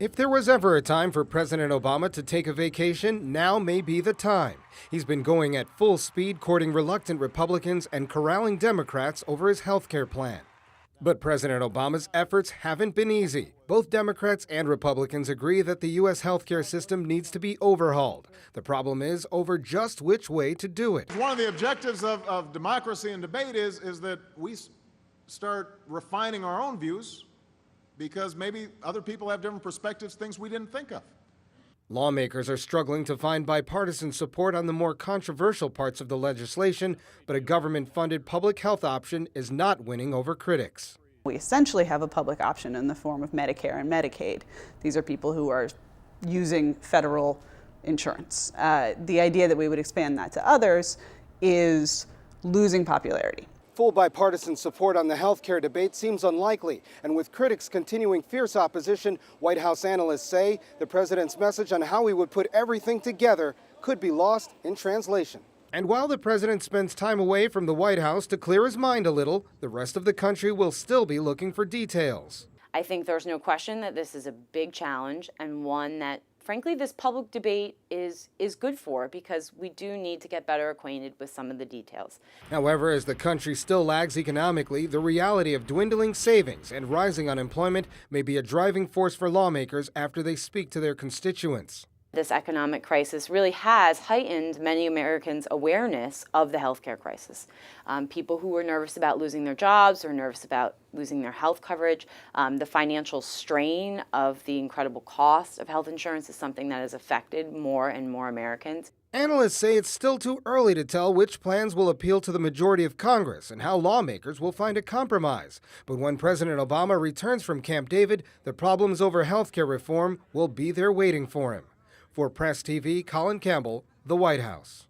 If there was ever a time for President Obama to take a vacation, now may be the time. He's been going at full speed courting reluctant Republicans and corralling Democrats over his health care plan. But President Obama's efforts haven't been easy. Both Democrats and Republicans agree that the U.S. healthcare system needs to be overhauled. The problem is over just which way to do it. One of the objectives of democracy and debate is that we start refining our own views, because maybe other people have different perspectives, things we didn't think of. Lawmakers are struggling to find bipartisan support on the more controversial parts of the legislation, but a government-funded public health option is not winning over critics. We essentially have a public option in the form of Medicare and Medicaid. These are people who are using federal insurance. The idea that we would expand that to others is losing popularity. Full bipartisan support on the health care debate seems unlikely, and with critics continuing fierce opposition, White House analysts say the president's message on how he would put everything together could be lost in translation. And while the president spends time away from the White House to clear his mind a little, the rest of the country will still be looking for details. I think there's no question that this is a big challenge, and one that frankly, this public debate is good for, because we do need to get better acquainted with some of the details. However, as the country still lags economically, the reality of dwindling savings and rising unemployment may be a driving force for lawmakers after they speak to their constituents. This economic crisis really has heightened many Americans' awareness of the healthcare crisis. People who are nervous about losing their jobs or nervous about losing their health coverage, the financial strain of the incredible cost of health insurance is something that has affected more and more Americans. Analysts say it's still too early to tell which plans will appeal to the majority of Congress and how lawmakers will find a compromise. But when President Obama returns from Camp David, the problems over healthcare reform will be there waiting for him. For Press TV, Colin Campbell, the White House.